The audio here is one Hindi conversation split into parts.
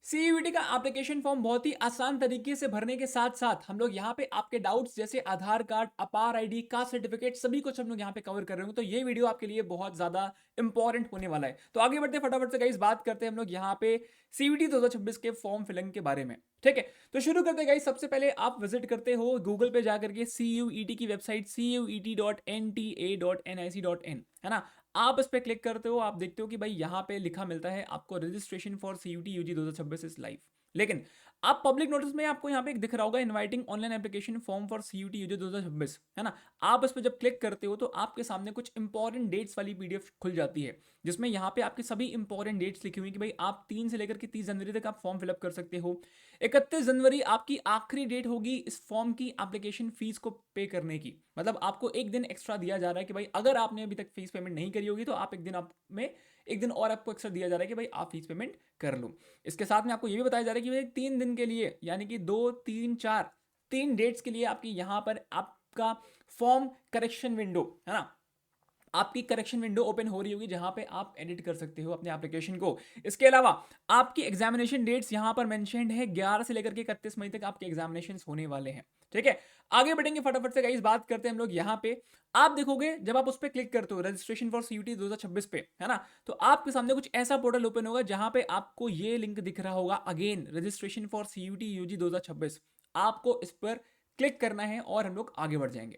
सीयूईटी का एप्लीकेशन फॉर्म बहुत ही आसान तरीके से भरने के साथ साथ हम लोग यहाँ पे आपके डाउट्स जैसे आधार कार्ड, अपार आईडी, कास्ट सर्टिफिकेट सभी कुछ हम लोग यहाँ पे कवर कर रहे होंगे। तो ये वीडियो आपके लिए बहुत ज्यादा इंपॉर्टेंट होने वाला है। तो आगे बढ़ते फटाफट से गाइस बात करते हैं हम लोग यहाँ पे सीयूईटी 2026 के फॉर्म फिलिंग के बारे में। ठीक है, तो शुरू करते हैं गाइस। सबसे पहले आप विजिट करते हो गूगल पे जाकर के सीयूईटी की वेबसाइट cuet.nta.nic.in, है ना। आप इस पे क्लिक करते हो, आप देखते हो कि भाई यहाँ पे लिखा मिलता है आपको registration for CUET UG 2026 is live. लेकिन आप पब्लिक नोटिस में आपको यहाँ पे एक दिख रहा होगा inviting online application form for CUET UG 2026, है ना। आप इस पे जब क्लिक करते हो तो आपके सामने कुछ इंपॉर्टेंट डेट्स वाली पीडीएफ खुल जाती है, जिसमें यहाँ पे आपकी सभी इंपॉर्टेंट डेट्स लिखी हुई कि भाई आप 3 से लेकर के 30 जनवरी तक आप फॉर्म फिलअप कर सकते हो। 31 जनवरी आपकी आखिरी डेट होगी इस फॉर्म की एप्लीकेशन फीस को पे करने की। मतलब आपको एक दिन एक्स्ट्रा दिया जा रहा है कि भाई अगर आपने अभी तक फीस पेमेंट नहीं करी होगी तो आप एक दिन और आपको एक्स्ट्रा दिया जा रहा है कि भाई आप फीस पेमेंट कर लो। इसके साथ में आपको ये भी बताया जा रहा है कि भाई 3 दिन के लिए, यानी कि 2, 3, 4 3 डेट्स के लिए आपकी यहाँ पर आपका फॉर्म करेक्शन विंडो, है ना, आपकी करेक्शन विंडो ओपन हो रही होगी जहां पे आप एडिट कर सकते हो अपने एप्लीकेशन को। इसके अलावा आपकी एग्जामिनेशन डेट्स यहां पर मेंशन्ड है, 11 से लेकर के 31 मई तक आपके एग्जामिनेशन होने वाले हैं। ठीक है, आगे बढ़ेंगे फटाफट से गाइस, बात करते हैं हम लोग यहाँ पे। आप देखोगे जब आप उस पर क्लिक करते हो रजिस्ट्रेशन फॉर सीयूटी 2026 पे, है ना, तो आपके सामने कुछ ऐसा पोर्टल ओपन होगा जहां पे आपको ये लिंक दिख रहा होगा, again registration for CUET UG 2026। आपको इस पर क्लिक करना है और हम लोग आगे बढ़ जाएंगे।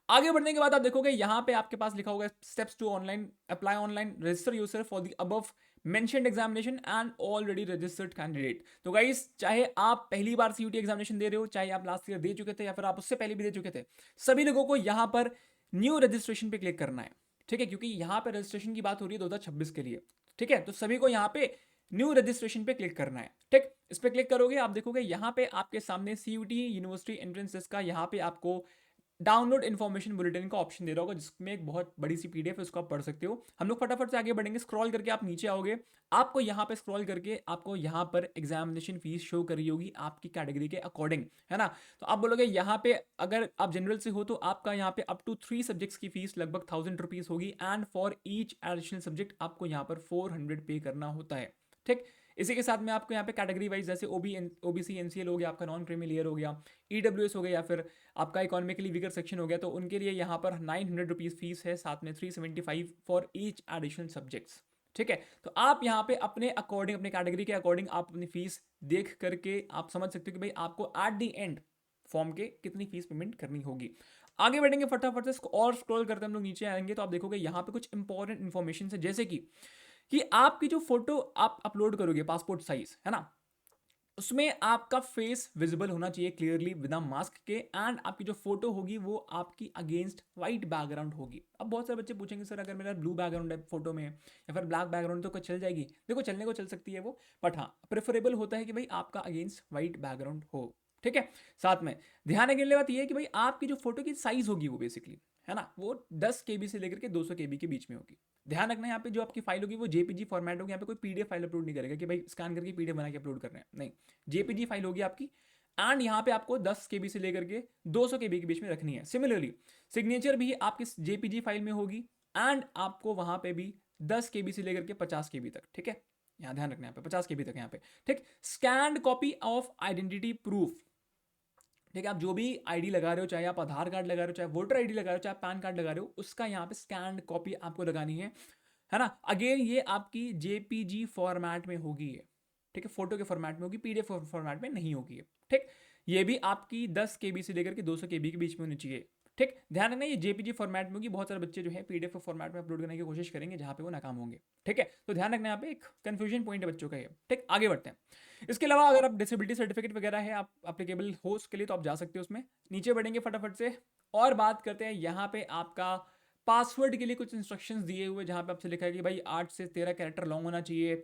आगे बढ़ने के बाद आप देखोगे यहाँ पे आपके पास लिखा होगा steps to online apply online register user for the above mentioned examination and already registered candidate. तो गाइस, चाहे आप पहली बार सीयूटी एग्जामिनेशन दे रहे हो, चाहे आप लास्ट ईयर दे चुके थे या फिर आप उससे पहले भी दे चुके थे, सभी लोगों को यहाँ पर न्यू रजिस्ट्रेशन पे क्लिक करना है। ठीक है, क्योंकि यहाँ पे रजिस्ट्रेशन की बात हो रही है 2026 के लिए। ठीक है, तो सभी को यहाँ पे न्यू रजिस्ट्रेशन पे क्लिक करना है। ठीक, इस पे क्लिक करोगे आप देखोगे यहाँ पे आपके सामने सीयूटी यूनिवर्सिटी एंट्रेंस टेस्ट का यहाँ पे आपको डाउनलोड इन्फॉर्मेशन बुलेटिन का ऑप्शन दे रहा होगा, जिसमें एक बहुत बड़ी सी पीडीएफ है, उसको आप पढ़ सकते हो। हम लोग फटाफट से आगे बढ़ेंगे, स्क्रॉल करके आप नीचे आओगे। आपको यहाँ पे स्क्रॉल करके आपको यहाँ पर एग्जामिनेशन फीस शो कर रही होगी आपकी कैटेगरी के अकॉर्डिंग, है ना। तो आप बोलोगे यहाँ पे अगर आप जनरल से हो तो आपका यहाँ पे अप टू 3 सब्जेक्ट्स की फीस लगभग 1000 रुपीज होगी, and for each additional subject आपको यहाँ पर 400 पे करना होता है। ठीक, इसी के साथ में आपको यहाँ पे कैटेगरी वाइज जैसे ओबीसी एनसीएल हो गया, आपका नॉन क्रीमी लेयर हो गया, ईडब्ल्यूएस हो गया, या फिर आपका इकोनॉमिकली वीकर सेक्शन हो गया, तो उनके लिए यहाँ पर 900 रुपीज़ फीस है, साथ में 375 फॉर ईच एडिशनल सब्जेक्ट्स। ठीक है, तो आप यहाँ पे अपने अकॉर्डिंग, अपने कैटेगरी के अकॉर्डिंग आप अपनी फीस देख करके आप समझ सकते हो कि भाई आपको एट द एंड फॉर्म के कितनी फीस पेमेंट करनी होगी। आगे बढ़ेंगे फटाफट से और स्क्रॉल करते हम लोग नीचे आएंगे तो आप देखोगे यहाँ पे कुछ इंपॉर्टेंट इन्फॉर्मेशन है, जैसे कि आपकी जो फोटो आप अपलोड करोगे पासपोर्ट साइज, है ना, उसमें आपका फेस विजिबल होना चाहिए क्लियरली बिना मास्क के, एंड आपकी जो फोटो होगी वो आपकी अगेंस्ट वाइट बैकग्राउंड होगी। अब बहुत सारे बच्चे पूछेंगे सर अगर मेरा ब्लू बैकग्राउंड है फोटो में या फिर ब्लैक बैकग्राउंड तो क्या चल जाएगी? देखो, चलने को चल सकती है वो, बट हाँ प्रेफरेबल होता है कि भाई आपका अगेंस्ट वाइट बैकग्राउंड हो। ठीक है, साथ में ध्यान रखने वाली बात यह है कि भाई आपकी जो फोटो की साइज होगी वो बेसिकली, है ना, वो 10 KB से लेकर के 200 KB के बीच में होगी। ध्यान रखना, यहाँ पे जो आपकी फाइल होगी वो जेपीजी फॉर्मेट होगी, यहाँ पे कोई पीडीएफ फाइल अपलोड नहीं करेगा कि भाई स्कैन करके पीडीएफ बना के अपलोड कर रहे हैं, नहीं, जेपीजी फाइल होगी आपकी, एंड यहाँ पे आपको 10 KB से लेकर के 200 KB के बीच में रखनी है। सिमिलरली सिग्नेचर भी आपकी जेपीजी फाइल में होगी, एंड आपको वहां पे भी 10 KB से लेकर के 50 KB तक। ठीक है, यहाँ ध्यान रखना, यहाँ पे 50 KB तक यहाँ पे। ठीक, scanned copy of identity proof. ठीक है, आप जो भी आईडी लगा रहे हो, चाहे आप आधार कार्ड लगा रहे हो, चाहे वोटर आईडी लगा रहे हो, चाहे पैन कार्ड लगा रहे हो, उसका यहाँ पे स्कैंड कॉपी आपको लगानी है ना। अगेन ये आपकी जेपीजी फॉर्मेट में होगी ये। ठीक है, फोटो के फॉर्मेट में होगी, पीडीएफ फॉर्मेट में नहीं होगी ये। ठीक, ये भी आपकी 10 KB से लेकर के 200 KB के बीच में होनी चाहिए। ठीक, ध्यान रखना ये जेपीजी फॉर्मेट में होगी। बहुत सारे बच्चे जो है पीडीएफ फॉर्मेट में अपलोड करने की कोशिश करेंगे जहां पे वो नाकाम होंगे। ठीक है, तो ध्यान रखना, यहाँ पे एक कंफ्यूजन पॉइंट है बच्चों का ये। ठीक, आगे बढ़ते हैं। इसके अलावा अगर आप डिसेबिलिटी सर्टिफिकेट वगैरह है आप अप्लीकेबल हो उसके लिए तो आप जा सकते हो उसमें। नीचे बढ़ेंगे फटाफट से और बात करते हैं यहाँ पे आपका पासवर्ड के लिए कुछ इंस्ट्रक्शंस दिए हुए, जहां पे आपसे लिखा है कि भाई 8 से 13 कैरेक्टर लॉन्ग होना चाहिए,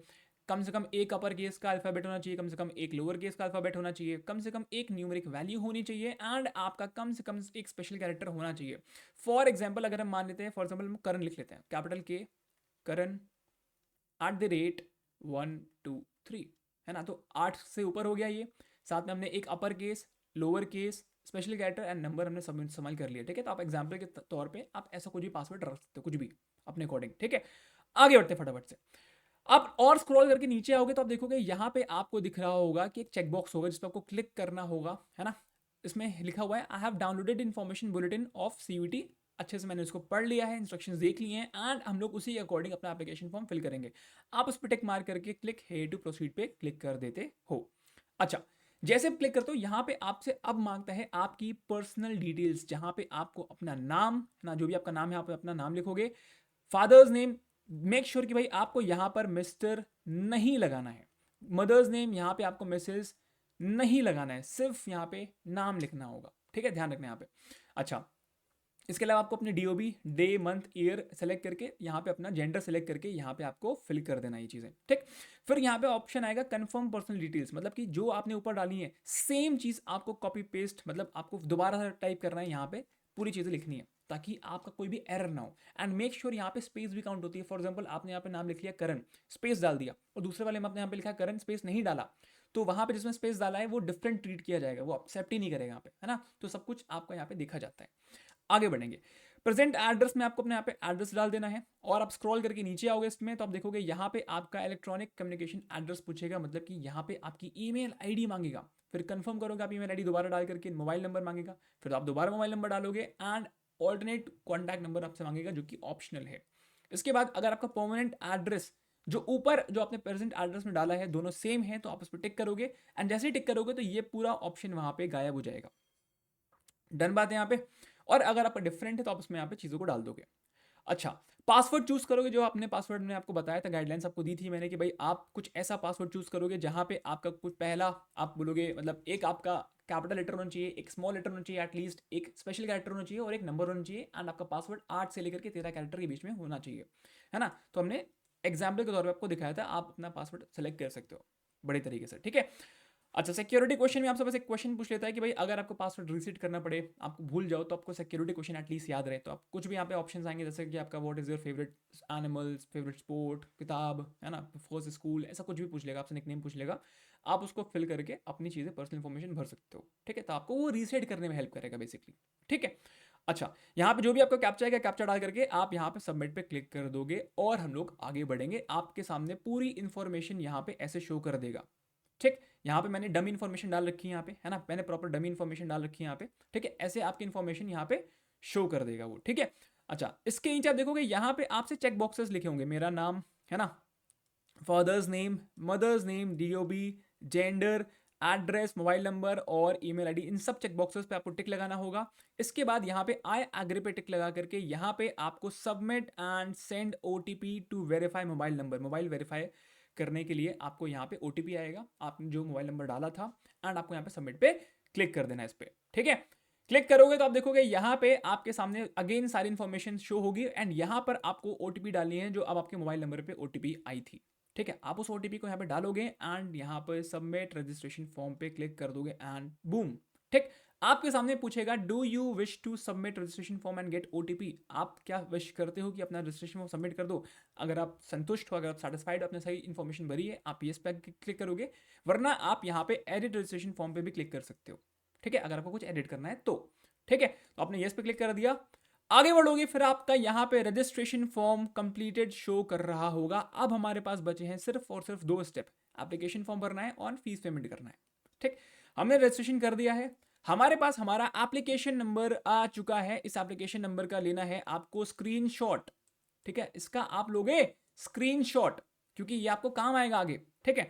कम से कम एक अपर केस का अल्फाबेट होना चाहिए, कम से कम एक लोअर केस का अल्फाबेट होना चाहिए, कम से कम एक न्यूमेरिक वैल्यू होनी चाहिए, एंड आपका कम से कम एक स्पेशल कैरेक्टर होना चाहिए। फॉर एग्जाम्पल अगर हम मान लेते हैं, फॉर एग्जाम्पल हम करण लिख लेते हैं, कैपिटल के करण @1 2 3, है ना, तो 8 से ऊपर हो गया ये। साथ में हमने एक upper case, lower case, special character and number हमने सब इस्तेमाल कर लिया। ठीक है, तो आप एग्जाम्पल के तौर पे आप ऐसा कुछ भी पासवर्ड रख सकते हो, कुछ भी अपने अकॉर्डिंग। ठीक है, आगे बढ़ते फटाफट से। आप और स्क्रॉल करके नीचे आओगे तो आप देखोगे यहाँ पे आपको दिख रहा होगा कि एक चेकबॉक्स होगा जिस पर आपको क्लिक करना होगा, है ना। इसमें लिखा हुआ है I have downloaded information bulletin of CUET. अच्छे से मैंने उसको पढ़ लिया है, इंस्ट्रक्शंस देख लिए हैं एंड हम लोग उसी के अकॉर्डिंग अपना एप्लीकेशन फॉर्म फिल करेंगे। आप उस पर टिक मार करके क्लिक हेयर टू प्रोसीड पे क्लिक कर देते हो। अच्छा, जैसे क्लिक करते हो यहाँ पे आपसे अब मांगता है आपकी पर्सनल डिटेल्स, जहाँ पे आपको अपना नाम ना, जो भी आपका नाम है यहाँ पे अपना नाम लिखोगे, फादर्स नेम, मेक श्योर कि भाई आपको यहां पर मिस्टर नहीं लगाना है, मदर्स नेम यहां पे आपको मिसेस नहीं लगाना है, सिर्फ यहां पे नाम लिखना होगा, ठीक है, ध्यान रखना यहां पे। अच्छा, इसके अलावा आपको अपने DOB, day month year select करके यहाँ पे अपना जेंडर सेलेक्ट करके यहाँ पे आपको फिल कर देना ये चीज़ें, ठीक। फिर यहाँ पे ऑप्शन आएगा कंफर्म पर्सनल डिटेल्स, मतलब कि जो आपने ऊपर डाली है सेम चीज़ आपको कॉपी पेस्ट, मतलब आपको दोबारा टाइप करना है, यहाँ पे पूरी चीज़ें लिखनी है ताकि आपका कोई भी एरर ना हो। एंड मेक श्योर यहाँ पे स्पेस भी काउंट होती है। फॉर एग्जाम्पल आपने यहाँ पे नाम लिख लिया करण, स्पेस डाल दिया, और दूसरे वाले में आपने यहाँ पे लिखा करण स्पेस नहीं डाला, तो वहां पे जिसमें स्पेस डाला है वो डिफरेंट ट्रीट किया जाएगा, वो एक्सेप्ट ही नहीं करेगा यहाँ पे, है ना। तो सब कुछ आपका यहाँ पे देखा जाता है। आगे बढ़ेंगे, प्रेजेंट एड्रेस में आपको अपने यहाँ पे एड्रेस डाल देना है, और आप स्क्रॉल करके नीचे आओगे इसमें तो आप देखोगे यहाँ पे आपका इलेक्ट्रॉनिक कम्युनिकेशन एड्रेस पूछेगा, मतलब कि यहाँ पे आपकी ईमेल आईडी मांगेगा, फिर कंफर्म करोगे आप ईमेल आईडी दोबारा डाल करके, मोबाइल नंबर मांगेगा, फिर आप दोबारा मोबाइल नंबर डालोगे एंड ऑल्टरनेट कॉन्टैक्ट नंबर आपसे मांगेगा जो कि ऑप्शनल है। इसके बाद अगर आपका परमानेंट एड्रेस जो ऊपर जो आपने प्रेजेंट एड्रेस में डाला है दोनों सेम है तो आप उस पर टिक करोगे, एंड जैसे ही टिक करोगे तो ये पूरा ऑप्शन वहां पे गायब हो जाएगा। डन बात है यहाँ पे। और अगर आपका डिफरेंट है तो आप उसमें यहाँ पे चीज़ों को डाल दोगे। अच्छा, पासवर्ड चूज करोगे, जो आपने पासवर्ड में आपको बताया था, गाइडलाइंस आपको दी थी मैंने कि भाई आप कुछ ऐसा पासवर्ड चूज करोगे जहां पे आपका कुछ पहला आप बोलोगे, मतलब एक आपका कैपिटल लेटर होना चाहिए, एक स्मॉल लेटर होना चाहिए, एटलीस्ट एक स्पेशल कैरेक्टर होना चाहिए और एक नंबर होना चाहिए, एंड आपका पासवर्ड 8 से लेकर के 13 कैरेक्टर के बीच में होना चाहिए, है ना। तो हमने एग्जाम्पल के तौर पर आपको दिखाया था, आप अपना पासवर्ड सेलेक्ट कर सकते हो बड़े तरीके से, ठीक है। अच्छा, सिक्योरिटी क्वेश्चन में आपसे बस एक क्वेश्चन पूछ लेता है कि भाई अगर आपको पासवर्ड रीसेट करना पड़े, आपको भूल जाओ, तो आपको सिक्योरिटी क्वेश्चन एटलीस्ट याद रहे, तो आप कुछ भी यहाँ पे ऑप्शंस आएंगे जैसे कि आपका what is your favourite animals, favourite sport, किताब, है ना, फर्स्ट स्कूल, ऐसा कुछ भी पूछ लेगा आपसे, निकनेम पूछ लेगा, आप उसको फिल करके अपनी चीज़ें पर्सनल इन्फॉर्मेशन भर सकते हो, ठीक है। तो आपको वो रीसेट करने में हेल्प करेगा बेसिकली, ठीक है। अच्छा, यहाँ पे जो भी आपका कैप्चा है, कैप्चा डाल करके आप यहाँ पे सबमिट पे क्लिक कर दोगे और हम लोग आगे बढ़ेंगे। आपके सामने पूरी इन्फॉर्मेशन यहाँ पे ऐसे शो कर देगा, ठीक। यहाँ पे मैंने डमी इन्फॉर्मेशन डाल रखी है यहाँ पे, है ना, मैंने प्रॉपर डमी इन्फॉर्मेशन डाल रखी है यहाँ पे, ठीक है। ऐसे आपकी इन्फॉर्मेशन यहाँ पे शो कर देगा वो, ठीक है। अच्छा, इसके नीचे आप देखोगे यहाँ पे आपसे चेक बॉक्सेस लिखे होंगे, मेरा नाम, है ना, father's name, mother's name, DOB, gender, address, mobile number और ईमेल आईडी, इन सब चेक बॉक्सेस पे आपको टिक लगाना होगा। इसके बाद यहाँ पे आई एग्री पे टिक लगा करके यहाँ पे आपको submit and send OTP to verify mobile number, mobile verify करने के लिए आपको यहाँ पे ओटीपी आएगा, आपने जो मोबाइल नंबर डाला था, एंड आपको यहाँ पे सबमिट पे क्लिक कर देना है इस पे, ठीक है। क्लिक करोगे तो आप देखोगे यहाँ पे आपके सामने अगेन सारी इन्फॉर्मेशन शो होगी, एंड यहाँ पर आपको ओटीपी डालनी है जो अब आपके मोबाइल नंबर पे ओटीपी आई थी, ठीक है। आप उस ओटीपी को यहाँ पे डालोगे एंड यहाँ पे सबमिट रजिस्ट्रेशन फॉर्म पे क्लिक कर दोगे एंड बूम, ठीक। आपके सामने पूछेगा do you wish to submit registration form and get OTP, आप क्या विश करते हो कि अपना रजिस्ट्रेशन फॉर्म सबमिट कर दो। अगर आप संतुष्ट हो, अगर आप सेटिस्फाइड हो, आपने सही इन्फॉर्मेशन भरी है, आप येस पे क्लिक करोगे, वरना आप यहाँ पे एडिट रजिस्ट्रेशन फॉर्म पे भी क्लिक कर सकते हो, ठीक है, अगर आपको कुछ एडिट करना है तो, ठीक है। तो आपने येस पे क्लिक कर दिया, आगे बढ़ोगे, फिर आपका यहाँ पे रजिस्ट्रेशन फॉर्म कंप्लीटेड शो कर रहा होगा। अब हमारे पास बचे हैं सिर्फ और सिर्फ 2 स्टेप, एप्लीकेशन फॉर्म भरना है और फीस पेमेंट करना है, ठीक। हमने रजिस्ट्रेशन कर दिया है, हमारे पास हमारा एप्लीकेशन नंबर आ चुका है। इस एप्लीकेशन नंबर का लेना है आपको स्क्रीनशॉट, ठीक है, इसका आप लोगे स्क्रीनशॉट, क्योंकि ये आपको काम आएगा आगे, ठीक है।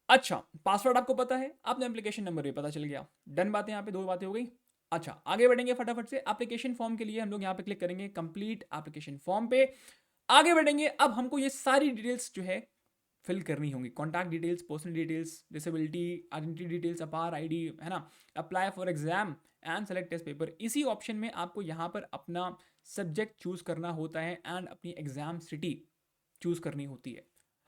अच्छा, पासवर्ड आपको पता है, आपने एप्लीकेशन नंबर भी पता चल गया, डन बातें, यहाँ पे 2 बातें हो गई। अच्छा, आगे बढ़ेंगे फटाफट से, एप्लीकेशन फॉर्म के लिए हम लोग यहाँ पे क्लिक करेंगे कंप्लीट एप्लीकेशन फॉर्म पे, आगे बढ़ेंगे। अब हमको ये सारी डिटेल्स जो है फिल करनी होंगी, contact details, personal details, disability, identity details, APAAR ID, है ना, apply for exam and select test paper. इसी ऑप्शन में आपको यहाँ पर अपना सब्जेक्ट चूज करना होता है एंड अपनी एग्जाम सिटी चूज करनी होती है।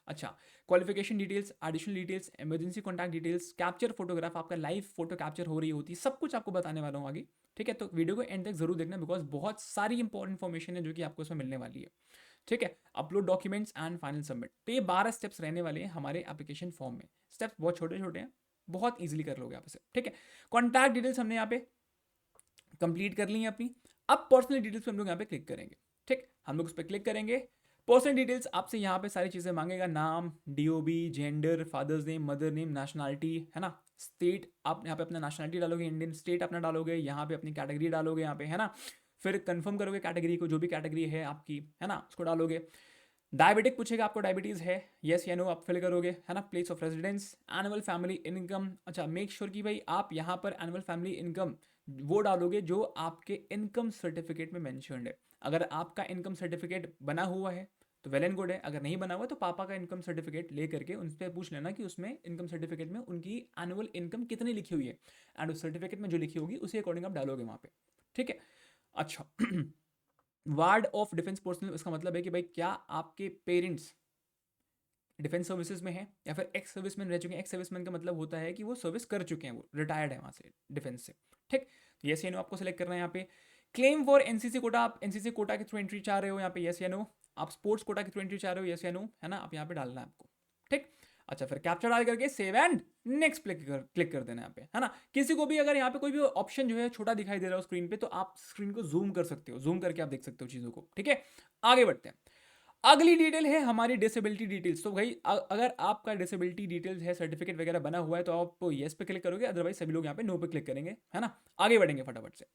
अच्छा, qualification details, additional details, emergency contact details, capture photograph, आपका लाइव फोटो कैप्चर हो रही होती है, सब कुछ आपको बताने वाला हूँ आगे, ठीक है। तो वीडियो को एंड तक जरूर देखना, बिकॉज बहुत सारी इंपॉर्टेंट इन्फॉर्मेशन है जो कि आपको इसमें मिलने वाली है, ठीक है। Upload documents and final submit, तो ये 12 स्टेप्स रहने वाले हैं हमारे एप्लीकेशन फॉर्म में। स्टेप्स बहुत छोटे छोटे हैं, बहुत ईजिली कर लोगे आप इसे, ठीक है। कॉन्टैक्ट डिटेल्स हमने यहाँ पे कंप्लीट कर ली है अपनी। अब पर्सनल डिटेल्स पे हम लोग यहाँ पे क्लिक करेंगे, ठीक, हम लोग उस पर क्लिक करेंगे। पर्सनल डिटेल्स आपसे यहाँ पे सारी चीज़ें मांगेगा, नाम, DOB, gender, father's name, mother name, nationality, है ना, स्टेट, आप यहाँ पे अपना नेशनैलिटी डालोगे, इंडियन स्टेट अपना डालोगे, यहाँ पे अपनी कैटेगरी डालोगे यहाँ पे, है ना, फिर कंफर्म करोगे कैटेगरी को, जो भी कैटेगरी है आपकी, है ना, उसको डालोगे। डायबिटिक पूछेगा, आपको डायबिटीज़ है, येस या नो आप फिल करोगे, है ना, place of residence, annual family income, अच्छा मेक श्योर कि भाई आप यहाँ पर एनुअल फैमिली इनकम वो डालोगे जो आपके इनकम सर्टिफिकेट में मेंशन्ड है। अगर आपका इनकम सर्टिफिकेट बना हुआ है तो वेल एंड गुड है, अगर नहीं बना हुआ तो पापा का इनकम सर्टिफिकेट ले करके उनसे पूछ लेना कि उसमें इनकम सर्टिफिकेट में उनकी एनुअल इनकम कितनी लिखी हुई है, एंड उस सर्टिफिकेट में जो लिखी होगी उसी अकॉर्डिंग आप डालोगे वहाँ पे, ठीक है। अच्छा वार्ड ऑफ डिफेंस पर्सनल, इसका मतलब है कि भाई क्या आपके पेरेंट्स डिफेंस सर्विसेज में है या फिर एक्स सर्विसमैन रह चुके हैं। एक्स सर्विसमैन का मतलब होता है कि वो सर्विस कर चुके हैं, वो रिटायर्ड है वहाँ से डिफेंस से, ठीक। तो यस या नो आपको सेलेक्ट करना है यहाँ पे। क्लेम फॉर एनसीसी कोटा, आप एनसीसी कोटा के थ्रू एंट्री चाह रहे हो यहाँ पे, यस या नो। आप स्पोर्ट्स कोटा के थ्रू एंट्री चाह रहे हो, यस या नो, है ना, आप यहाँ पे डालना है आपको, ठीक। अच्छा फिर कैप्चर डाल करके सेव एंड नेक्स्ट क्लिक कर देना यहाँ पे, है ना। किसी को भी अगर यहाँ पे कोई भी ऑप्शन जो है छोटा दिखाई दे रहा हो स्क्रीन पे, तो आप स्क्रीन को जूम कर सकते हो, जूम करके आप देख सकते हो चीज़ों को, ठीक है। आगे बढ़ते हैं। अगली डिटेल है हमारी डिसेबिलिटी डिटेल्स। तो भाई अगर आपका डिसेबिलिटी डिटेल्स है, सर्टिफिकेट वगैरह बना हुआ है, तो आप येस पे क्लिक करोगे, अदरवाइज सभी लोग यहाँ पे नो पे क्लिक करेंगे, है ना। आगे बढ़ेंगे फटाफट से।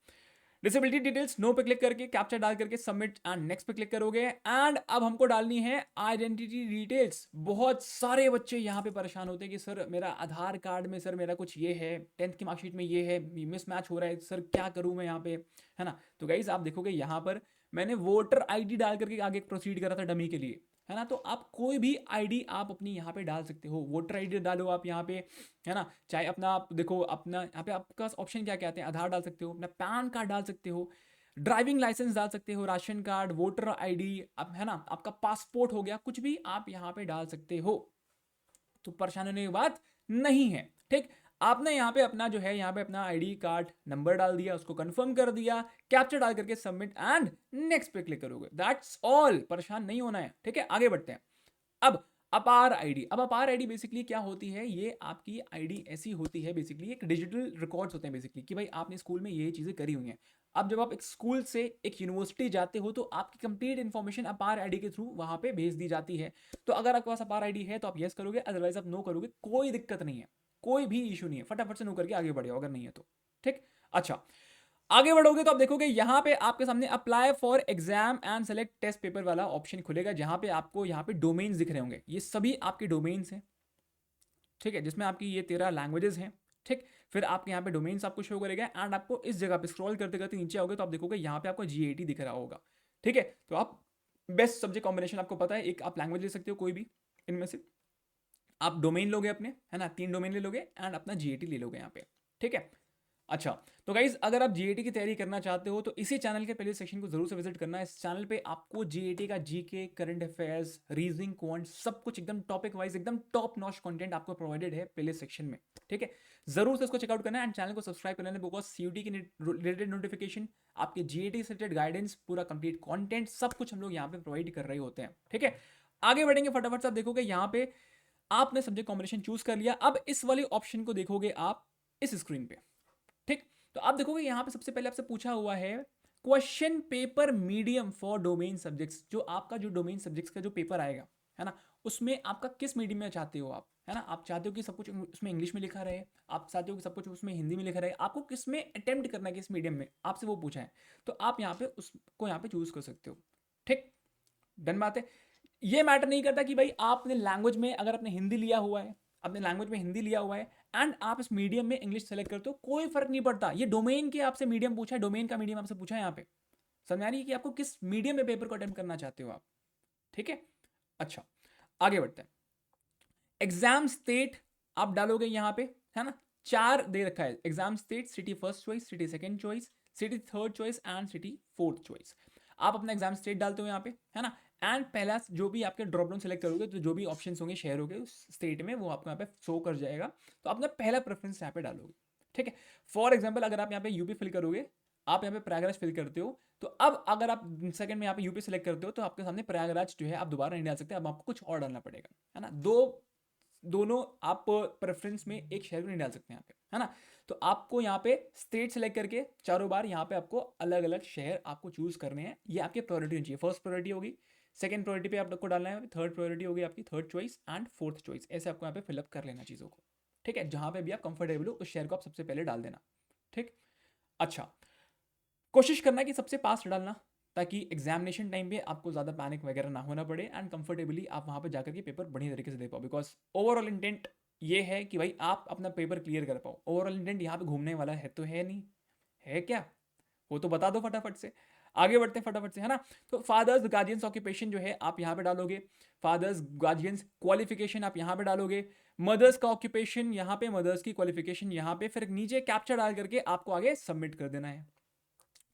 डिसेबिलिटी डिटेल्स नो पे क्लिक करके कैप्चर डाल करके सबमिट एंड नेक्स्ट पे क्लिक करोगे, एंड अब हमको डालनी है आइडेंटिटी डिटेल्स। बहुत सारे बच्चे यहाँ पे परेशान होते हैं कि सर मेरा आधार कार्ड में सर मेरा कुछ ये है, 10th की मार्कशीट में ये है, मिसमैच हो रहा है सर, क्या करूँ मैं यहाँ पे, है ना। तो गाइज आप देखोगे यहाँ पर मैंने वोटर आईडी डाल करके आगे प्रोसीड करा था डमी के लिए, है ना। तो आप कोई भी आईडी आप अपनी यहाँ पे डाल सकते हो, वोटर आईडी डालो आप यहाँ पे, है ना। चाहे अपना आप देखो अपना यहाँ पे आपका ऑप्शन क्या कहते हैं, आधार डाल सकते हो, अपना पैन कार्ड डाल सकते हो, ड्राइविंग लाइसेंस डाल सकते हो, राशन कार्ड, वोटर आईडी, अब है ना, आपका पासपोर्ट हो गया, कुछ भी आप यहाँ पे डाल सकते हो, तो परेशान होने की बात नहीं है, ठीक। आपने यहाँ पे अपना जो है यहाँ पे अपना आईडी कार्ड नंबर डाल दिया, उसको कंफर्म कर दिया, कैप्चर डाल करके सबमिट एंड नेक्स्ट पे क्लिक करोगे, दैट्स ऑल, परेशान नहीं होना है, ठीक है। आगे बढ़ते हैं। अब अपार आईडी, अब अपार आईडी बेसिकली क्या होती है, ये आपकी आईडी ऐसी होती है बेसिकली, एक डिजिटल रिकॉर्ड्स होते हैं बेसिकली कि भाई आपने स्कूल में ये चीज़ें करी हुई हैं। अब जब आप एक स्कूल से एक यूनिवर्सिटी जाते हो तो आपकी कंप्लीट इन्फॉर्मेशन अपार आईडी के थ्रू वहाँ पे भेज दी जाती है। तो अगर आपके पास अपार आईडी है तो आप येस करोगे, अदरवाइज आप नो करोगे, कोई दिक्कत नहीं है, कोई भी इशू नहीं है, फटाफट से नो करके आगे बढ़े अगर नहीं है तो, ठीक। अच्छा आगे बढ़ोगे तो आप देखोगे यहाँ पे आपके सामने apply for exam and select test paper वाला ऑप्शन खुलेगा, जहां पे आपको यहाँ पे डोमेन्स दिख रहे होंगे, ये सभी आपके डोमेन्स हैं, ठीक है, जिसमें आपकी ये 13 लैंग्वेजेस हैं, ठीक। फिर आपके यहाँ पे डोमेन्स आपको शो करेगा, एंड आपको इस जगह पे स्क्रॉल करते करते नीचे आओगे तो आप देखोगे यहाँ पे आपको GAT दिख रहा होगा, ठीक है। तो आप बेस्ट सब्जेक्ट कॉम्बिनेशन आपको पता है, एक आप लैंग्वेज ले सकते हो कोई भी इनमें से, आप डोमेन लोगे अपने, है ना, 3 डोमेन ले लोगे एंड अपना GAT ले लोगे यहाँ पे, ठीक है। अच्छा तो गाइज अगर आप GAT की तैयारी करना चाहते हो तो इसी चैनल के पहले सेक्शन को जरूर से विजिट करना है। इस चैनल पे आपको GAT का GK, current affairs, reasoning, quant, सब कुछ एकदम टॉपिक वाइज एकदम टॉप नॉच कंटेंट आपको प्रोवाइडेड है पहले सेक्शन में, ठीक है। जरूर से इसको चेकआउट करना है एंड चैनल को सब्सक्राइब कर लेना, बिकॉज CUT की रिलेटेड नोटिफिकेशन, आपके GAT से रिलेटेड गाइडेंस, पूरा कंप्लीट कॉन्टेंट, सब कुछ हम लोग यहाँ पे प्रोवाइड कर रहे होते हैं, ठीक है। आगे बढ़ेंगे फटाफट से, आप देखोगे यहाँ पे आपने सब्जेक्ट कॉम्बिनेशन चूज कर लिया। अब इस वाले ऑप्शन को देखोगे आप इस स्क्रीन पे, ठीक। तो आप देखोगे यहां पे सबसे पहले आपसे पूछा हुआ है question paper medium for domain subjects, जो आपका जो डोमेन सब्जेक्ट्स का जो पेपर आएगा, है ना, उसमें आपका किस मीडियम में चाहते हो आप, है ना। आप चाहते हो कि सब कुछ उसमें इंग्लिश में लिखा रहे, आप चाहते हो कि सब कुछ उसमें हिंदी में लिखा रहे, आपको किस में अटेम्प्ट करना है, किस मीडियम में आपसे वो पूछा है, तो आप यहाँ पे उसको यहाँ पे चूज कर सकते हो, ठीक। डन बात है। ये मैटर नहीं करता कि भाई आपने लैंग्वेज में अगर आपने हिंदी लिया हुआ है, अपने लैंग्वेज में हिंदी लिया हुआ है एंड आप इस मीडियम में इंग्लिश सेलेक्ट करते हो, कोई फर्क नहीं पड़ता। ये डोमेन के आपसे मीडियम पूछा है, डोमेन का मीडियम आपसे पूछा है, यहाँ पे समझा रही है कि आपको किस मीडियम में पेपर को अटेम्प्ट करना चाहते हो आप, ठीक है। अच्छा आगे बढ़ते हैं। एग्जाम स्टेट आप डालोगे यहाँ पे, है ना, 4 दे रखा है, exam state, city first choice, city second choice, city third choice and city fourth choice. आप अपना एग्जाम स्टेट डालते हो यहाँ पे, है ना, एंड पहला जो भी आपके ड्रॉप डाउन सेलेक्ट करोगे तो जो भी ऑप्शंस होंगे शेयर होंगे उस स्टेट में, वो आपको यहाँ पे शो कर जाएगा, तो अपना पहला प्रेफरेंस यहाँ पे डालोगे, ठीक है। फॉर एग्जाम्पल अगर आप यहाँ पे यूपी फिल करोगे, आप यहाँ पे प्रयागराज फिल करते हो, तो अब अगर आप सेकंड में यहाँ पे यूपी सेलेक्ट करते हो तो आपके सामने प्रयागराज जो है आप दोबारा नहीं डाल सकते, अब आपको कुछ और डालना पड़ेगा, है ना। दोनों आप प्रेफरेंस में एक शहर को नहीं डाल सकते यहाँ पे, है ना। तो आपको यहाँ पे स्टेट सेलेक्ट करके चारों बार यहाँ पे आपको अलग अलग शहर आपको चूज करने हैं, ये आपके प्रायोरिटी होनी चाहिए, फर्स्ट प्रायोरिटी होगी, सेकंड प्रायोरिटी पे आपको डालना है, थर्ड प्रायोरिटी होगी आपकी third choice and fourth choice, ऐसे आपको यहाँ पे फिलअप कर लेना चीज़ों को, ठीक है। जहाँ पे भी आप कंफर्टेबल हो उस शेयर को आप सबसे पहले डाल देना, ठीक। अच्छा, कोशिश करना कि सबसे पास डालना, ताकि एग्जामिनेशन टाइम पे आपको ज़्यादा पैनिक वगैरह ना होना पड़े एंड कंफर्टेबली आप वहाँ पे जाकर के पेपर बढ़िया तरीके से दे पाओ। बिकॉज ओवरऑल इंटेंट ये है कि भाई आप अपना पेपर क्लियर कर पाओ। ओवरऑल इंटेंट यहाँ पे घूमने वाला है तो है नहीं, है क्या? वो तो बता दो फटाफट से, आगे बढ़ते हैं फटाफट से, है ना। तो फादर्स गार्जियंस ऑक्यूपेशन जो है आप यहाँ पे डालोगे, फादर्स गार्जियंस क्वालिफिकेशन आप यहाँ पे डालोगे, मदर्स का ऑक्यूपेशन यहाँ पे, मदर्स की क्वालिफिकेशन यहाँ पे, फिर नीचे कैप्चर डाल करके आपको आगे सबमिट कर देना है।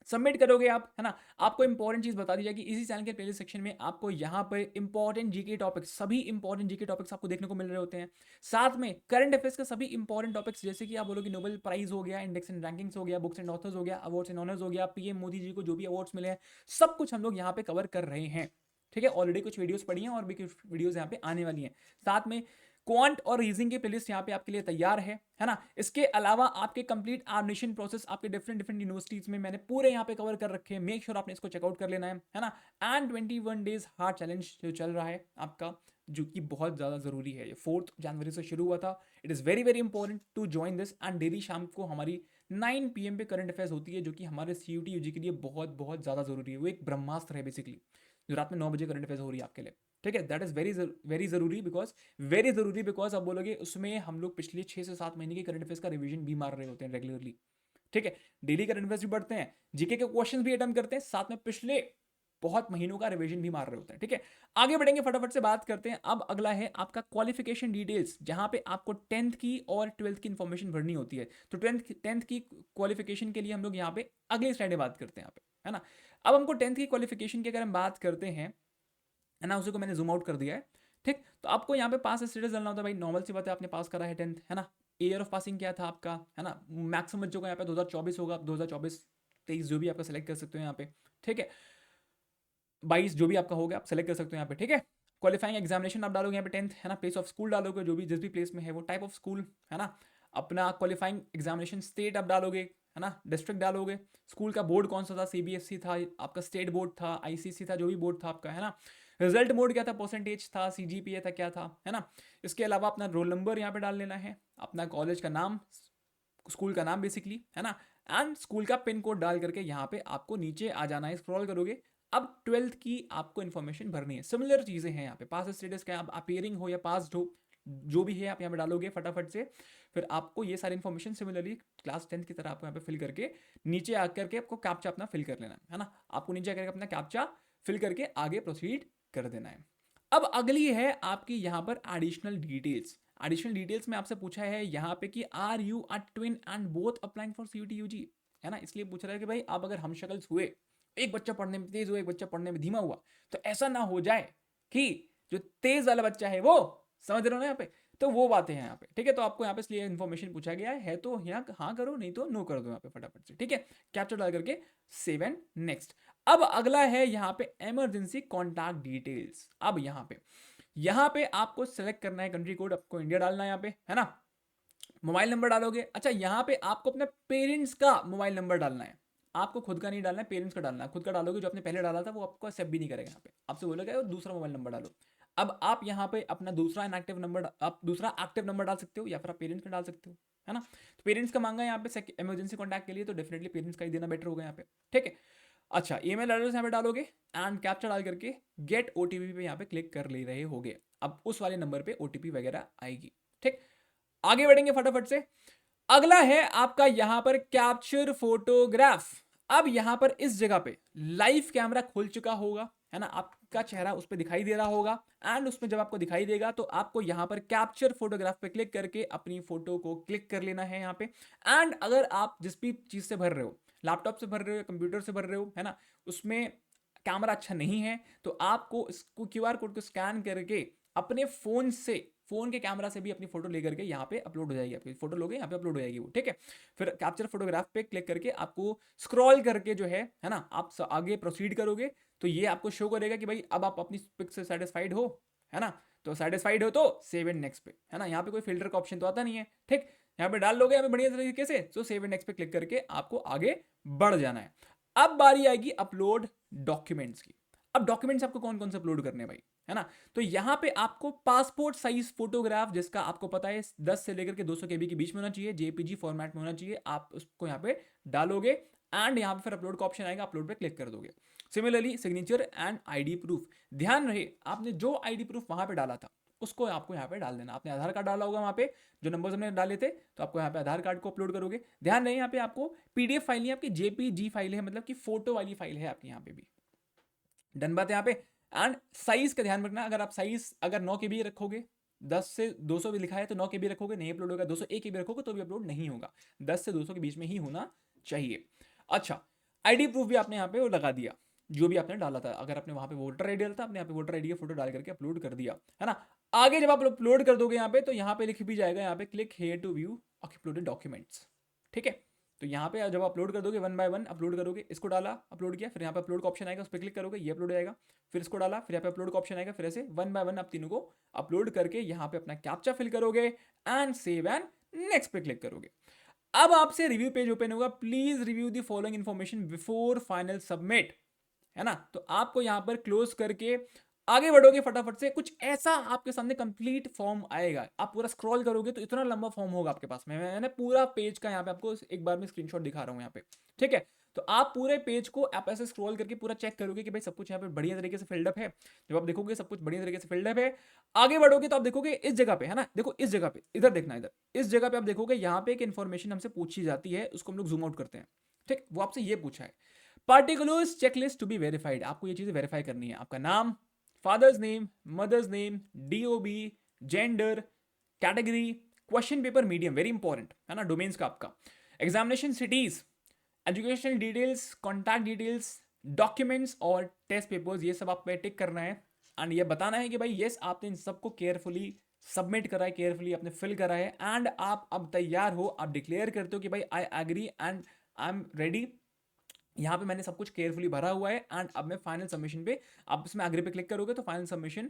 सबमिट करोगे आप, है ना। आपको इंपॉर्टेंट चीज बता दी जाएगी इसी चैनल के प्लेलिस्ट सेक्शन में, आपको यहाँ पर इंपॉर्टेंट जीके टॉपिक्स, सभी इंपॉर्टेंट जीके टॉपिक्स आपको देखने को मिल रहे होते हैं। साथ में करंट अफेयर्स का सभी इंपॉर्टेंट टॉपिक्स, जैसे कि आप बोलोगे नोबेल प्राइज हो गया, इंडेक्स एंड रैंकिंग्स हो गया, बुक्स एंड ऑथर्स हो गया, अवार्ड्स एंड ऑनर्स हो गया, पीएम मोदी जी को जो भी अवार्ड्स मिले हैं, सब कुछ हम लोग यहाँ पे कवर कर रहे हैं, ठीक है। ऑलरेडी कुछ वीडियोस पड़ी हैं और भी कुछ वीडियोस यहाँ पे आने वाली हैं। साथ में क्वांट और रीजनिंग की प्लेलिस्ट यहाँ पे आपके लिए तैयार है ना। इसके अलावा आपके कंप्लीट एडमिशन प्रोसेस आपके डिफरेंट डिफरेंट यूनिवर्सिटीज में मैंने पूरे यहाँ पे कवर कर रखे हैं। मेक श्योर आपने इसको चेकआउट कर लेना है ना। एंड 21 डेज हार्ड चैलेंज जो चल रहा है आपका, जो कि बहुत ज़्यादा ज़रूरी है, ये 4 जनवरी से शुरू हुआ था। It is very very important to join this. And daily शाम को हमारी 9 PM पे करंट अफेयर्स होती है, जो कि हमारे CUT UG के लिए बहुत बहुत ज़्यादा ज़रूरी है। वो एक ब्रह्मास्त्र है बेसिकली, जो रात में 9 बजे करंट अफेयर्स हो रही है आपके लिए, ठीक है। दैट इज़ वेरी ज़रूरी, बिकॉज आप बोलोगे उसमें हम लोग पिछले 6 से 7 महीने के करंट अफेयर्स का रिवीजन भी मार रहे होते हैं रेगुलरली, ठीक है। डेली करंट अफेयर्स भी पढ़ते हैं, जीके के क्वेश्चंस भी अटेम्प्ट करते हैं, साथ में पिछले बहुत महीनों का रिवीजन भी मार रहे होते हैं, ठीक है। आगे बढ़ेंगे, फटाफट से बात करते हैं। अब अगला है आपका क्वालिफिकेशन डिटेल्स, जहां पे आपको 10th की और 12th की इंफॉर्मेशन भरनी होती है। तो 10th की क्वालिफिकेशन के लिए हम लोग यहाँ पे अगली स्लाइड में बात करते हैं यहाँ पे, है ना। अब हमको 10th की क्वालिफिकेशन की अगर हम बात करते हैं, है ना, उसी को मैंने जूम आउट कर दिया है, ठीक। तो आपको यहाँ पे पास स्टेटस डालना होता है भाई, नॉर्मल सी बात है, आपने पास करा है 10th, है ना। ईयर ऑफ पासिंग क्या था आपका, है ना। मैक्सिमम बच्चों का यहाँ पे 2024 होगा, 2024-23 जो भी आपका सेलेक्ट कर सकते हो यहाँ पे, ठीक है। 22 जो भी आपका होगा आप सेलेक्ट कर सकते हो यहाँ पे, ठीक है। क्वालिफाइंग एग्जामिनेशन आप डालोगे यहाँ पे 10th, है ना। प्लेस ऑफ स्कूल डालोगे, जो भी जिस भी प्लेस में है वो टाइप ऑफ स्कूल, है ना। अपना क्वालिफाइंग एग्जामिनेशन स्टेट आप डालोगे, है ना, डिस्ट्रिक्ट डालोगे, स्कूल का बोर्ड कौन सा था, CBSE था आपका, स्टेट बोर्ड था, ICC था, जो भी बोर्ड था आपका, है ना। रिजल्ट मोड क्या था, परसेंटेज था, CGPA था, क्या था, है ना। इसके अलावा अपना रोल नंबर यहाँ पे डाल लेना है, अपना कॉलेज का नाम, स्कूल का नाम बेसिकली, है ना। एंड स्कूल का पिन कोड डाल करके यहाँ पे आपको नीचे आ जाना है, स्क्रॉल करोगे। अब 12th की आपको इन्फॉर्मेशन भरनी है, सिमिलर चीज़ें हैं यहाँ पे, पास स्टेटस क्या, आप अपेयरिंग हो या पास्ड हो, जो भी है आप यहाँ पे डालोगे फटाफट से। फिर आपको ये सारी इन्फॉर्मेशन सिमिलरली क्लास 10th की तरह आपको यहाँ पे फिल करके नीचे आकर के आपको कैप्चा अपना फिल कर लेना है ना। आपको नीचे आकर अपना कैप्चा फिल करके आगे प्रोसीड कर देना है। अब अगली है आपकी यहाँ पर एडिशनल डिटेल्स। एडिशनल डिटेल्स में आपसे पूछा है यहाँ पे कि are you a twin and both applying for CUT UG, है ना। इसलिए पूछ रहा है कि भाई आप अगर हम शक्ल्स हुए, एक बच्चा पढ़ने में तेज हुआ, एक बच्चा पढ़ने में धीमा हुआ, तो ऐसा ना हो जाए कि जो तेज वाला बच्चा है वो, समझ रहे हो ना यहाँ पे, तो वो बातें हैं यहाँ पे, ठीक है। तो आपको यहाँ पे इसलिए इन्फॉर्मेशन पूछा गया है तो यहाँ हाँ करो, नहीं तो नो कर दो यहाँ पे फटाफट से, ठीक है। कैप्चर डाल करके सेव एंड नेक्स्ट। अब अगला है यहाँ पे इमरजेंसी कॉन्टैक्ट डिटेल्स। अब यहाँ पे आपको सेलेक्ट करना है कंट्री कोड, आपको इंडिया डालना है यहाँ पे, है ना। मोबाइल नंबर डालोगे। अच्छा, यहाँ पे आपको अपने पेरेंट्स का मोबाइल नंबर डालना है, आपको खुद का नहीं डालना है, पेरेंट्स का डालना है। खुद का डालोगे जो आपने पहले डाला था वो आपको एक्सेप्ट भी नहीं करेगा, यहाँ पे आपसे बोलेगा दूसरा मोबाइल नंबर डालो। अब आप यहाँ पे अपना दूसरा इनएक्टिव नंबर, आप दूसरा एक्टिव नंबर डाल सकते हो या फिर आप पेरेंट्स का डाल सकते हो, है ना। तो पेरेंट्स का मांगा है यहाँ पे इमरजेंसी कॉन्टैक्ट के लिए, तो डेफिनेटली पेरेंट्स का ही देना बेटर होगा यहाँ पे, ठीक है। अच्छा, ईमेल एड्रेस यहाँ पे डालोगे एंड कैप्चा डाल करके गेट OTP पे यहाँ पे क्लिक कर ले रहे होगे। अब उस वाले नंबर पे OTP वगैरह आएगी, ठीक। आगे बढ़ेंगे फटाफट से। अगला है आपका यहां पर कैप्चर फोटोग्राफ। अब यहां पर इस जगह पे लाइव कैमरा खुल चुका होगा, है ना। आपका चेहरा उस पर दिखाई दे रहा होगा एंड उसमें जब आपको दिखाई देगा तो आपको यहां पर कैप्चर फोटोग्राफ पे क्लिक करके अपनी फोटो को क्लिक कर लेना है यहाँ पे। एंड अगर आप जिस भी चीज से भर रहे हो, लैपटॉप से भर रहे हो, कंप्यूटर से भर रहे हो, है ना, उसमें कैमरा अच्छा नहीं है, तो आपको इसको QR कोड को स्कैन करके अपने फोन से, फोन के कैमरा से भी अपनी फोटो लेकर के यहाँ पे अपलोड हो जाएगी। आपकी फोटो लोगे यहाँ पे अपलोड हो जाएगी वो, ठीक है। फिर कैप्चर फोटोग्राफ पे क्लिक करके आपको स्क्रॉल करके जो है ना, आप आगे प्रोसीड करोगे तो ये आपको शो करेगा कि भाई अब आप अपनी पिक से सेटिस्फाइड हो, है ना। तो सेटिस्फाइड हो तो सेव एंड नेक्स्ट पे, है ना। यहाँ पे कोई फिल्टर का ऑप्शन तो आता नहीं है, ठीक। यहाँ पे डाल लोगे यहाँ पे बढ़िया तरीके से, तो सेव एंड नेक्स्ट पे क्लिक करके आपको आगे बढ़ जाना है। अब बारी आएगी अपलोड डॉक्यूमेंट्स की। अब डॉक्यूमेंट्स आपको कौन कौन से अपलोड करने हैं भाई, है ना? तो यहाँ पे आपको पासपोर्ट साइज फोटोग्राफ, जिसका आपको पता है 10 से लेकर के 200 केबी के बीच में होना चाहिए, जेपीजी फॉर्मेट में होना चाहिए, आप उसको यहाँ पे डालोगे एंड यहाँ पे फिर अपलोड का ऑप्शन आएगा, अपलोड पे क्लिक कर दोगे। Similarly signature and ID proof, ध्यान रहे आपने जो आईडी प्रूफ वहां पे डाला था उसको आपको यहाँ पे डाल देना। आपने आधार कार्ड डाला होगा वहाँ पे, जो नंबर्स हमने डाले थे, तो आपको यहाँ पे आधार कार्ड को अपलोड करोगे। ध्यान रहे यहाँ पे आपको पीडीएफ फाइल नहीं, आपकी जेपीजी फाइल है, मतलब कि फोटो वाली फाइल है आपकी यहाँ पे भी। डन बात है यहाँ पे। एंड साइज का ध्यान रखना, अगर आप साइज अगर 9 KB रखोगे, 10 से 200 भी लिखा है तो 9 KB रखोगे, नहीं अपलोड होगा। 201 KB रखोगे तो भी अपलोड नहीं होगा, 10 से 200 के बीच में ही होना चाहिए। अच्छा, आईडी प्रूफ भी आपने यहाँ पे वो लगा दिया, जो भी आपने डाला था। अगर आपने वहां पे वोटर आईडी डाला था, आपने यहाँ पे वोटर आईडी की फोटो डाल करके अपलोड कर दिया, है ना? आगे जब आप अपलोड कर दोगे यहाँ पे, तो यहाँ पे लिख भी जाएगा यहाँ पे click here to view uploaded documents, ठीक है? तो यहाँ पे जब अपलोड कर दोगे 1 बाय 1 अपलोड करोगे, इसको डाला अपलोड किया, फिर यहाँ पे अपलोड का ऑप्शन आएगा, उस पर क्लिक करोगे, ये अपलोड आएगा, फिर इसको डाला, फिर यहाँ पे अपलोड का ऑप्शन आएगा, फिर ऐसे 1 बाय 1 आप तीनों को अपलोड करके यहाँ पे अपना कैप्चा फिल करोगे एंड सेव एंड नेक्स्ट पे क्लिक करोगे। अब आपसे रिव्यू पेज ओपन होगा, please review the following information before final submit, है ना? तो आपको यहां पर क्लोज करके आगे बढ़ोगे फटाफट से, कुछ ऐसा आपके सामने कंप्लीट फॉर्म आएगा। आप पूरा स्क्रॉल करोगे तो इतना लंबा फॉर्म होगा आपके पास में, मैंने पूरा पेज का यहाँ पे आपको एक बार में स्क्रीनशॉट दिखा रहा हूँ यहाँ पे, ठीक है? तो आप पूरे पेज को आप ऐसे स्क्रॉल करके पूरा चेक करोगे कि भाई सब कुछ यहाँ पे बढ़िया तरीके से फिल्डअप है। जब आप देखोगे सब कुछ बढ़िया तरीके से फिल्डअप है, आगे बढ़ोगे तो आप देखोगे इस जगह पे, है ना? देखो इस जगह पे, इधर देखना, इधर इस जगह पे आप देखोगे यहाँ पे एक इन्फॉर्मेशन हमसे पूछी जाती है, उसको हम लोग जूम आउट करते हैं, ठीक? वो आपसे ये पूछा है, particulars checklist to be verified. आपको ये चीजें वेरीफाई करनी है, आपका नाम, father's name, mother's name, DOB, gender, category, question paper medium, very important, है ना? डोमेन्स का आपका, examination cities, educational details, contact details, documents और टेस्ट पेपर्स, ये सब आप पे टिक करना है एंड ये बताना है कि भाई यस आपने इन सबको केयरफुली सबमिट करा है, केयरफुली आपने फिल करा है एंड आप अब तैयार हो, आप डिक्लेयर करते हो कि भाई I agree and I am ready, यहाँ पे मैंने सब कुछ केयरफुली भरा हुआ है एंड अब मैं फाइनल सबमिशन पे, आप इसमें एग्री पे क्लिक करोगे तो फाइनल सबमिशन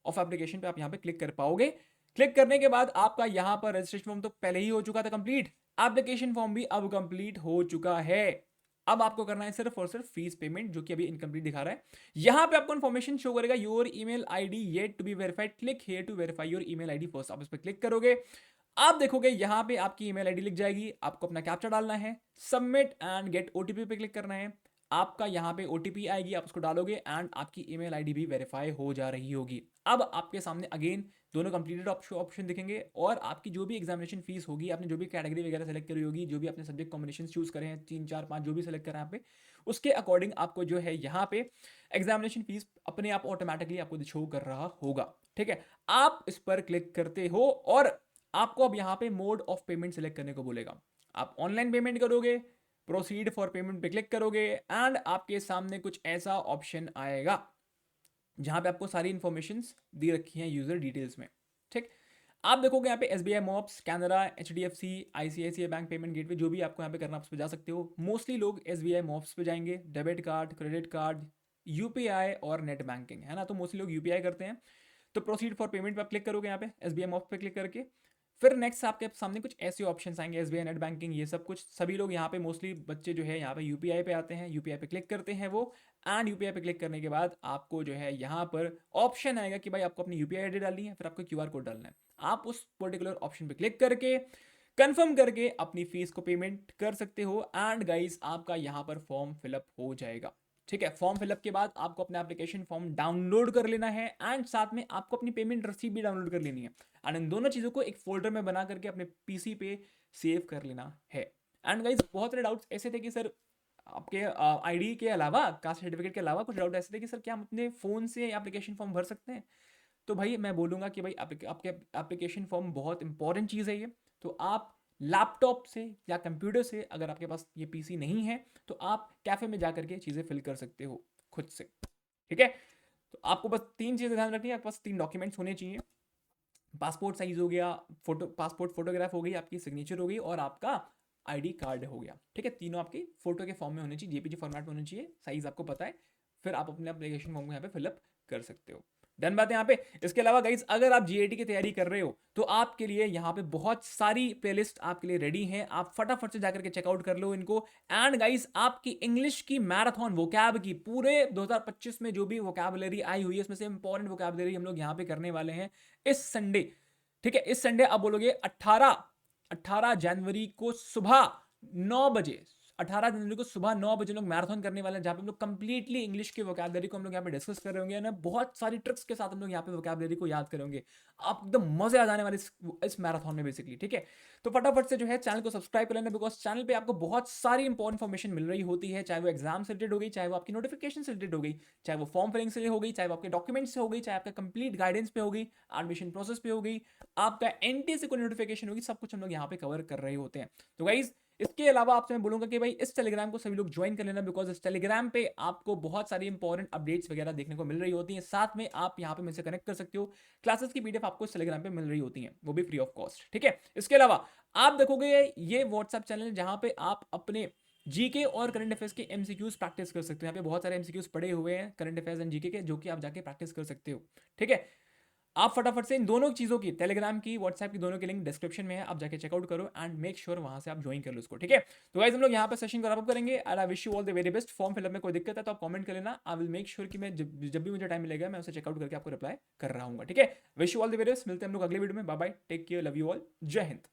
ऑफ एप्लीकेशन पे आप यहाँ पे क्लिक कर पाओगे। क्लिक करने के बाद आपका यहाँ पर रजिस्ट्रेशन फॉर्म तो पहले ही हो चुका था कंप्लीट, एप्लीकेशन फॉर्म भी अब कंप्लीट हो चुका है। अब आपको करना है सिर्फ और सिर्फ फीस पेमेंट, जो कि अभी इनकम्प्लीट दिखा रहा है। यहाँ पे आपको इन्फॉर्मेशन शो करेगा, your email ID yet to be verified, click here to verify your email ID first. आप इस पर क्लिक करोगे, आप देखोगे यहाँ पे आपकी ईमेल आईडी लिख जाएगी, आपको अपना कैप्चा डालना है, सबमिट एंड गेट ओटीपी पे क्लिक करना है, आपका यहाँ पे ओटीपी आएगी, आप उसको डालोगे एंड आपकी ईमेल आईडी भी वेरीफाई हो जा रही होगी। अब आपके सामने अगेन दोनों कंप्लीटेड ऑप्शन दिखेंगे और आपकी जो भी एग्जामिनेशन फीस होगी, आपने जो भी कैटेगरी वगैरह सेलेक्ट करी होगी, जो भी आपने सब्जेक्ट कॉम्बिनेशन चूज करे हैं, 3 4 5 जो भी सेलेक्ट करा है यहाँ पे, उसके अकॉर्डिंग आपको जो है यहाँ पे एग्जामिनेशन फीस अपने आप ऑटोमेटिकली आपको शो कर रहा होगा, ठीक है? आप इस पर क्लिक करते हो और आपको अब यहाँ पे मोड ऑफ पेमेंट सेलेक्ट करने को बोलेगा। आप ऑनलाइन पेमेंट करोगे, प्रोसीड फॉर पेमेंट पे क्लिक करोगे एंड आपके सामने कुछ ऐसा ऑप्शन आएगा जहां पे आपको सारी इंफॉर्मेशन दी रखी है यूजर डिटेल्स में, ठीक? आप देखोगे यहाँ पे SBI mops, Canara, HDFC, ICICI bank payment gateway, जो भी आपको यहाँ पे करना आप उस पर जा सकते हो। मोस्टली लोग एसबीआई मॉप्स पे जाएंगे, debit card, credit card, UPI और नेट बैंकिंग, है ना? तो मोस्टली लोग यूपीआई करते हैं। तो प्रोसीड फॉर पेमेंट पे आप क्लिक करोगे यहाँ पे एसबीआई मॉप्स पे क्लिक करके, फिर नेक्स्ट आपके सामने कुछ ऐसे ऑप्शंस आएंगे, एसबीआई नेट बैंकिंग, ये सब कुछ। सभी लोग यहाँ पे मोस्टली बच्चे जो है यहाँ पे यूपीआई पे आते हैं, यूपीआई पे क्लिक करते हैं वो, एंड यूपीआई पे क्लिक करने के बाद आपको जो है यहाँ पर ऑप्शन आएगा कि भाई आपको अपनी यूपीआई आईडी डालनी है, फिर आपको क्यूआर कोड डालना है। आप उस पर्टिकुलर ऑप्शन पे क्लिक करके कंफर्म करके अपनी फीस को पेमेंट कर सकते हो एंड गाइस आपका यहाँ पर फॉर्म फिलअप हो जाएगा, ठीक है? फॉर्म फिलअप के बाद आपको अपना एप्लीकेशन फॉर्म डाउनलोड कर लेना है एंड साथ में आपको अपनी पेमेंट रसीद भी डाउनलोड कर लेनी है एंड इन दोनों चीज़ों को एक फोल्डर में बना करके अपने पीसी पे सेव कर लेना है। एंड गाइस बहुत सारे डाउट्स ऐसे थे कि सर आपके आईडी के अलावा, कास्ट सर्टिफिकेट के अलावा कुछ डाउट ऐसे थे कि सर क्या हम अपने फ़ोन से एप्लीकेशन फॉर्म भर सकते हैं? तो भाई मैं बोलूँगा कि भाई आपके एप्लीकेशन फॉर्म बहुत इंपॉर्टेंट चीज़ है ये। तो आप लैपटॉप से या कंप्यूटर से, अगर आपके पास ये पीसी नहीं है तो आप कैफ़े में जा करके चीज़ें फिल कर सकते हो खुद से, ठीक है? तो आपको बस 3 चीज़ें ध्यान रखनी है, आपके पास 3 डॉक्यूमेंट्स होने चाहिए। पासपोर्ट साइज हो गया, पासपोर्ट फोटोग्राफ हो गई, आपकी सिग्नेचर हो गई और आपका आईडी कार्ड हो गया, ठीक है? तीनों आपकी फोटो के फॉर्म में होने चाहिए, जेपीजी फॉर्मेट में होने चाहिए, साइज आपको पता है, फिर आप अपने एप्लीकेशन फॉर्म को यहाँ पे फिलअप कर सकते हो। डन बात है यहाँ पे। इसके अलावा गाइज अगर आप जीएटी की तैयारी कर रहे हो तो आपके लिए यहाँ पे बहुत सारी प्लेलिस्ट आपके लिए रेडी हैं, आप फटाफट से जाकर के चेकआउट कर लो इनको। एंड गाइज आपकी इंग्लिश की मैराथन वोकैब की पूरे 2025 में जो भी वोकैबुलरी आई हुई है उसमें से इंपॉर्टेंट वोकैबुलरी हम लोग यहाँ पे करने वाले हैं इस संडे। ठीक है, इस संडे आप बोलोगे 18 जनवरी को सुबह 9 बजे, 18 जनवरी को सुबह 9 बजे लोग मैराथन करने वाले हैं जहां पे हम लोग कंप्लीटली इंग्लिश के वोकैबुलरी को हम लोग यहाँ पे डिस्कस कर रहे होंगे ना, बहुत सारी ट्रिक्स के साथ हम लोग यहाँ पे वोकैबुलरी को याद करेंगे। आप एकदम मजे आ जाने वाले इस मैराथन में बेसिकली। ठीक है, तो फटाफट से जो है चैनल को सब्सक्राइब कर लेना, बिकॉज चैनल पे आपको बहुत सारी इंपॉर्टेंट इन्फॉर्मेशन मिल रही होती है, चाहे वो एग्जाम से रिलेटेड हो गई, चाहे वो आपकी नोटिफिकेशन से रिलेटेड हो गई, चाहे वो फॉर्म फिलिंग से हो गई, चाहे वो आपके डॉक्यूमेंट्स से हो गई, चाहे आपका कंप्लीट गाइडेंस पे हो गई, एडमिशन प्रोसेस पे हो गई, आपका एनटी से कोई नोटिफिकेशन होगी, सब कुछ हम लोग यहाँ पे कवर कर रहे होते हैं। तो गाइज इसके अलावा आपसे मैं बोलूंगा कि भाई इस टेलीग्राम को सभी लोग ज्वाइन कर लेना, बिकॉज इस टेलीग्राम पे आपको बहुत सारी इंपॉर्टेंट अपडेट्स वगैरह देखने को मिल रही होती हैं, साथ में आप यहाँ पे मुझसे कनेक्ट कर सकते हो, क्लासेस की पीडीएफ आपको इस टेलीग्राम पे मिल रही होती हैं, वो भी फ्री ऑफ कॉस्ट। ठीक है, इसके अलावा आप देखोगे ये व्हाट्सएप चैनल जहां पे आप अपने जीके और करंट अफेयर्स के एमसीक्यूज प्रैक्टिस कर सकते हो। यहाँ पे बहुत सारे एमसीक्यूज पड़े हुए हैं करंट अफेयर्स एंड जीके के, जो कि आप जाके प्रैक्टिस कर सकते हो। ठीक है, आप फटाफट से इन दोनों चीजों की, टेलीग्राम की, व्हाट्सएप की, दोनों की लिंक डिस्क्रिप्शन में है, आप जाके चेकआउट करो एंड मेक श्योर वहां से आप ज्वाइन कर लो उसको। ठीक है, तो गाइस हम लोग यहाँ पे सेशन को रैप अप करेंगे and I wish you all the very best. Form fill up में कोई दिक्कत है तो आप कमेंट कर लेना, आई विल मेक श्योर कि मैं जब भी मुझे टाइम मिलेगा मैं उसे चेकआउट करके आपको रिप्लाई कर रहा हूँ। ठीक है, wish you all the very best, मिलते हैं हम लोग अगले वीडियो में। Bye bye, take care, love you all, जय हिंद।